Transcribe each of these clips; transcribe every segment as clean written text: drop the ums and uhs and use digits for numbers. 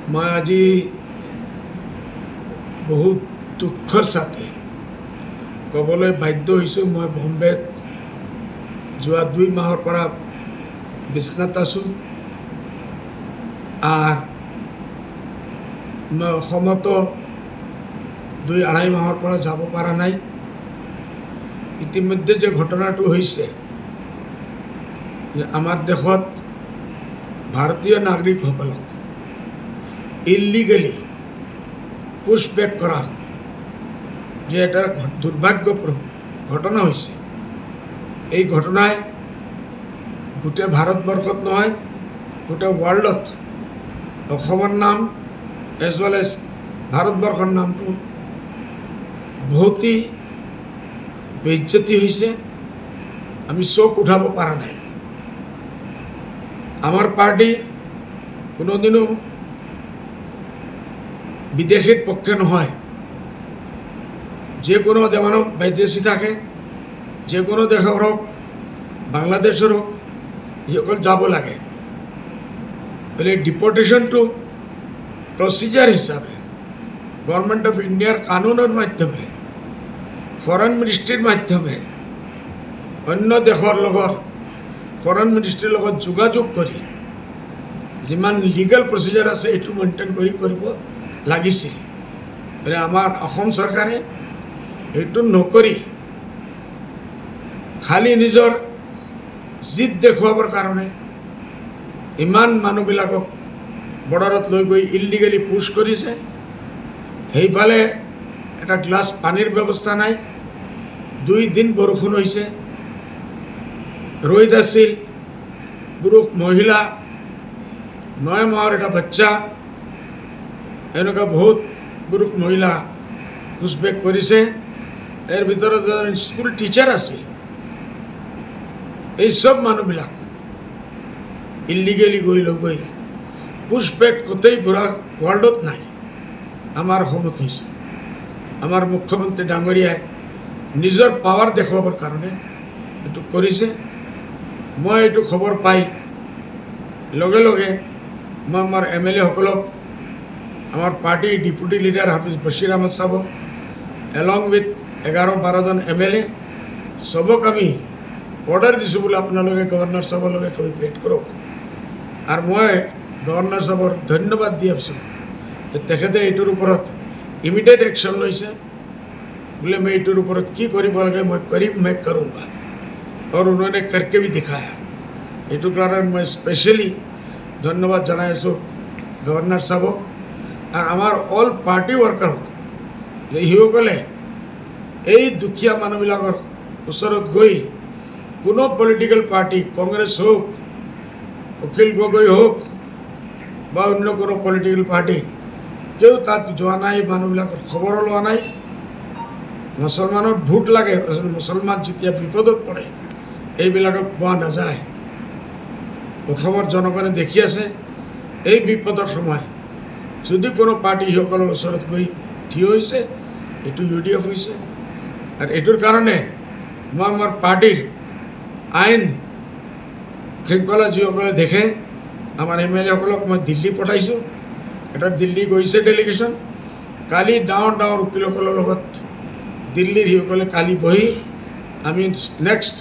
मैं আজি बहुत दुखर साथे कबले बाध्य হৈছো मैं बम्बेत जोआ 2 माहर परा बिस्नात आसो मैं असमतो 2-2.5 माहर परा जाब पारा नाई। इतिमध्ये जे घटनाटो होइसे आमार देशत भारतीय नागरिक सकलक इलिगेली पुशबैक करार जे एटा दुर्भाग्यपूर्ण घटना होइसे। এই ঘটনায় गोटे भारतवर्षत নহয় गोटे वर्ल्डत অসমৰ नाम एज वेल एज भारतवर्षर नाम तो बहुत ही बेइज्जती होइसे। आमी चोक उठाब पारा नाई। आमार पार्टी कोनोदिनो विदेशीर पक्षे নহয়। जे कोनो देवानो विदेशी थाके जे कोनो देशर होक बांग्लादेशर होक सकल जाब लागे बोले डिपोर्टेशन टू प्रोसिजर हिसाबे गवर्नमेंट ऑफ इंडियार कानूनर माध्यमे फरेन मिनिस्ट्रीर माध्यमे अन्य देशर लगत फरेन मिनिस्ट्रीर लगत जोगाजोग करी जिमान लिगल प्रोसिजर आछे एटु मेनटेन करी करिब लागिছিল। बोले आमार असम सरकारे एटु नकरी खाली निजर जिद देखुवार कारण इमान मानुबिलाকক बॉर्डरत लई गई इलिगेली पुश करिছে। हेइफाले एटा ग्लास पानीर व्यवस्था नाई। 2 दिन बरषुण होइছে रोहित आसिल पुरुष महिला 9 माहर एटा बच्चा एनका बहुत पुरुष महिला पुशबैक करिছে। एर भितरत स्कूल टीचार आसिल। এই সব মানুষবিলাক ইলিগেলি গই লই পুশবैक কতেই পুরা ওয়ার্ল্ডত নাই। আমার সমত হইছে আমার মুখ্যমন্ত্রী ডাঙরিয়ায় নিজের পাওয়ার দেখাবার কারণে এটু করিছে। মই এটু খবর পাই লগে লগে মই আমার এমএলএ সকলক আমার party deputy leader Hafiz Bashir Ahmed Sahab along with 11-12 John MLA सबक আমি अर्डर दिसो बोले आपनालोके गवर्नर साहब लगे कभी भेट करो और मैं गवर्नर साहबर धन्यवाद दी आसो एटुर ऊपर इमिडिएट एक्शन लैसे बोले मैं एटुर ऊपर कि लगे मैं करूँगा और उन्होंने करके भी दिखाया। एटुर कारण मैं स्पेशली धन्यवाद जाना आसो गवर्नर साहब और आमार ऑल पार्टी वर्कर हिসকলে এই दुखिया मानुबिलाकर ওচৰত गई कोनो पलिटिकल पार्टी कांग्रेस होक अखिल गगৈ होक बा अन्य कोनो पलिटिकल पार्टी क्यों तक जा ना मानुबिलाकर खबर लोৱা নাই। मुसलमानर भूत लागे मुसलमान जेतिया विपदत पड़े এইবিলাকক পোৱা নাযায়। অসমৰ জনগণে দেখি আছে এই বিপদৰ সময় যদি কোনো পাৰ্টি সকলৰ ওচৰত গৈ থিয় হৈছে এটু ইউডিএফ হৈছে और एटुर कारणे मैं आमार पार्टीर आईन श्रृंखला जी देखे आमार एमएलए सकलक मैं दिल्ली पठाइছো। एटा दिल्ली गई डेलिगेशन काली डाँर डाँर उकिलসকলৰ লগত दिल्लीर हिসকলে काली बहि आमी नेक्स्ट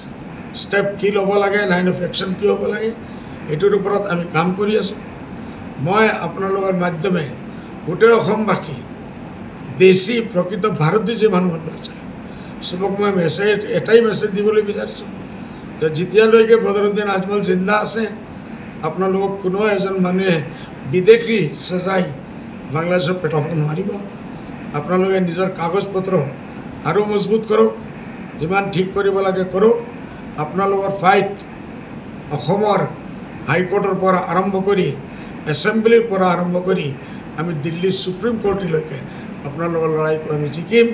स्टेप कि लब लागे लाइन अफ एक्शन कि हब लागे एटुर ऊपर आमी काम करि आছো। मैं आपनालोকৰ माध्यमे गोटे असमबासी देशी प्रकृत भारतीय जे मानुह আছে सबक मैं मेसेज एटाई मेसेज दिबले विचारिছো जेतियाলৈকে बदरुद्दीन आजमल जिंदा আছে आपनालोक कोनो एजन मानुहे विदेशी सजाई बांग्लादेशत पेटाब নোৱাৰিব। आपनालोके निजर कागज पत्र आरो मजबूत करक जिमान ठीक करिब लागे करक। आपनालोকৰ फाइट অসমৰ हाईकोर्टर পৰা आरम्भ करी एसेम्बलिर পৰা आरम्भ करी आमी दिल्ली सुप्रीम कोर्टলৈকে आपनालोকৰ लड़ाई आमी जिकिम।